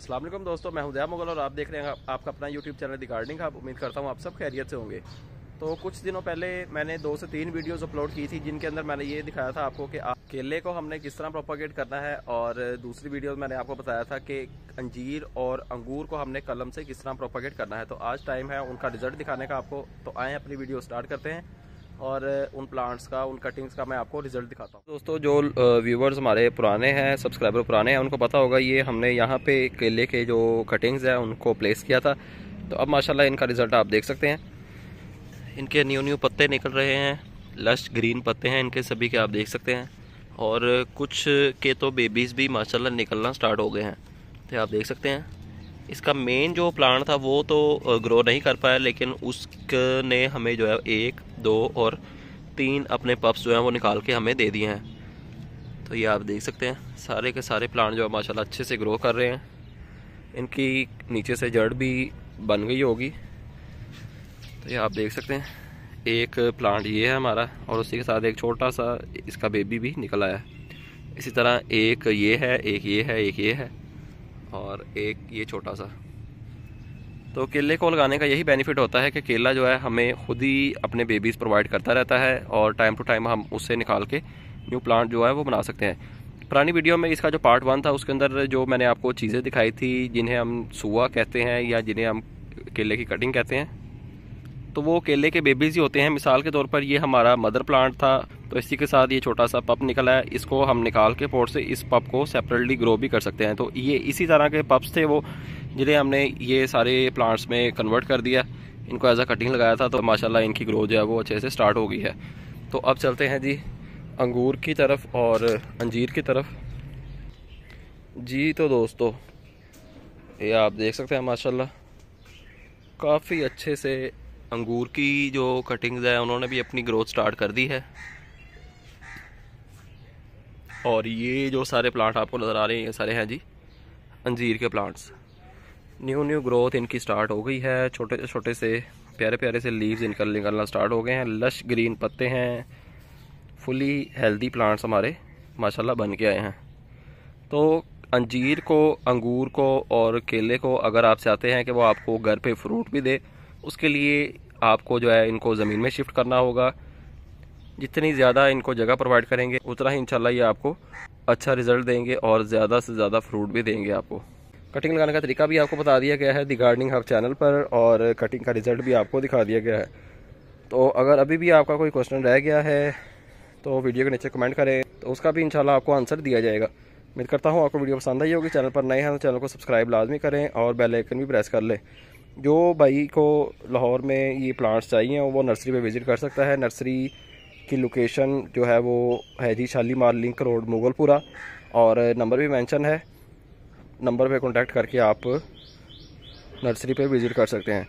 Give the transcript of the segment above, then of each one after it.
अस्सलाम वालेकुम दोस्तों, मैं हुदैया मुगल और आप देख रहे हैं आपका अपना YouTube channel the gardening hub. उम्मीद करता हूँ आप सब खैरियत से होंगे। तो कुछ दिनों पहले मैंने 2 से 3 वीडियोस अपलोड की थी जिनके अंदर मैंने ये दिखाया था आपको कि केले को हमने किस तरह प्रोपागेट करना है, और दूसरी वीडियो मैंने आपको बताया था कि अंजीर और अंगूर को हमने कलम से किस तरह प्रोपागेट करना है। तो आज टाइम है उनका रिजल्ट दिखाने का आपको। तो आए अपनी वीडियो स्टार्ट करते हैं और उन प्लांट्स का, उन कटिंग्स का मैं आपको रिजल्ट दिखाता हूँ। दोस्तों, जो व्यूवर्स हमारे पुराने हैं, सब्सक्राइबर पुराने हैं, उनको पता होगा ये हमने यहाँ पे केले के जो कटिंग्स हैं उनको प्लेस किया था। तो अब माशाल्लाह इनका रिज़ल्ट आप देख सकते हैं। इनके न्यू पत्ते निकल रहे हैं, लश ग्रीन पत्ते हैं इनके सभी के, आप देख सकते हैं। और कुछ के तो बेबीज़ भी माशाल्लाह निकलना स्टार्ट हो गए हैं, तो आप देख सकते हैं। इसका मेन जो प्लांट था वो तो ग्रो नहीं कर पाया, लेकिन उसने हमें जो है 1, 2 और 3 अपने पप्स जो हैं वो निकाल के हमें दे दिए हैं। तो ये आप देख सकते हैं, सारे के सारे प्लांट जो है माशाल्लाह अच्छे से ग्रो कर रहे हैं। इनकी नीचे से जड़ भी बन गई होगी। तो ये आप देख सकते हैं, एक प्लांट ये है हमारा, और उसी के साथ एक छोटा सा इसका बेबी भी निकल आया है। इसी तरह एक ये है, एक ये है, एक ये है, और एक ये छोटा सा। तो केले को लगाने का यही बेनिफिट होता है कि केला जो है हमें खुद ही अपने बेबीज़ प्रोवाइड करता रहता है, और टाइम टू टाइम हम उससे निकाल के न्यू प्लांट जो है वो बना सकते हैं। पुरानी वीडियो में इसका जो पार्ट 1 था उसके अंदर जो मैंने आपको चीज़ें दिखाई थी, जिन्हें हम सुआ कहते हैं या जिन्हें हम केले की कटिंग कहते हैं, तो वो केले के बेबीज़ ही होते हैं। मिसाल के तौर पर ये हमारा मदर प्लांट था, तो इसी के साथ ये छोटा सा पप निकला है। इसको हम निकाल के पोट से इस पप को सेपरेटली ग्रो भी कर सकते हैं। तो ये इसी तरह के पप्स थे वो, जिन्हें हमने ये सारे प्लांट्स में कन्वर्ट कर दिया, इनको एज अ कटिंग लगाया था। तो माशाल्लाह इनकी ग्रो जो है वो अच्छे से स्टार्ट हो गई है। तो अब चलते हैं जी अंगूर की तरफ और अंजीर की तरफ जी। तो दोस्तों, ये आप देख सकते हैं माशाल्लाह काफ़ी अच्छे से अंगूर की जो कटिंग्स है उन्होंने भी अपनी ग्रोथ स्टार्ट कर दी है। और ये जो सारे प्लांट आपको नज़र आ रहे हैं ये सारे हैं जी अंजीर के प्लांट्स। न्यू ग्रोथ इनकी स्टार्ट हो गई है। छोटे छोटे से प्यारे प्यारे से लीव्स निकलना स्टार्ट हो गए हैं। लश ग्रीन पत्ते हैं। फुली हेल्दी प्लांट्स हमारे माशाल्लाह बन के आए हैं। तो अंजीर को, अंगूर को और केले को अगर आप चाहते हैं कि वो आपको घर पे फ्रूट भी दे, उसके लिए आपको जो है इनको ज़मीन में शिफ्ट करना होगा। जितनी ज़्यादा इनको जगह प्रोवाइड करेंगे उतना ही इंशाल्लाह ये आपको अच्छा रिज़ल्ट देंगे और ज़्यादा से ज़्यादा फ्रूट भी देंगे आपको। कटिंग लगाने का तरीका भी आपको बता दिया गया है द गार्डनिंग हब चैनल पर, और कटिंग का रिज़ल्ट भी आपको दिखा दिया गया है। तो अगर अभी भी आपका कोई क्वेश्चन रह गया है तो वीडियो के नीचे कमेंट करें, तो उसका भी इंशाल्लाह आपको आंसर दिया जाएगा। उम्मीद करता हूँ आपको वीडियो पसंद आई होगी। चैनल पर नए हैं तो चैनल को सब्सक्राइब लाजमी करें और बेल आइकन भी प्रेस कर लें। जो भाई को लाहौर में ये प्लांट्स चाहिए वो नर्सरी पे विज़िट कर सकता है। नर्सरी की लोकेशन जो है वो है जी शालीमार लिंक रोड मुगलपुरा, और नंबर भी मेंशन है। नंबर पे कांटेक्ट करके आप नर्सरी पे विज़िट कर सकते हैं।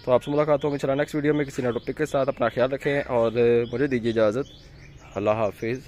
तो आपसे मुलाकात होगी इंशाल्लाह नेक्स्ट वीडियो में किसी नए टॉपिक के साथ। अपना ख्याल रखें और मुझे दीजिए इजाज़त। अल्लाह हाफिज़।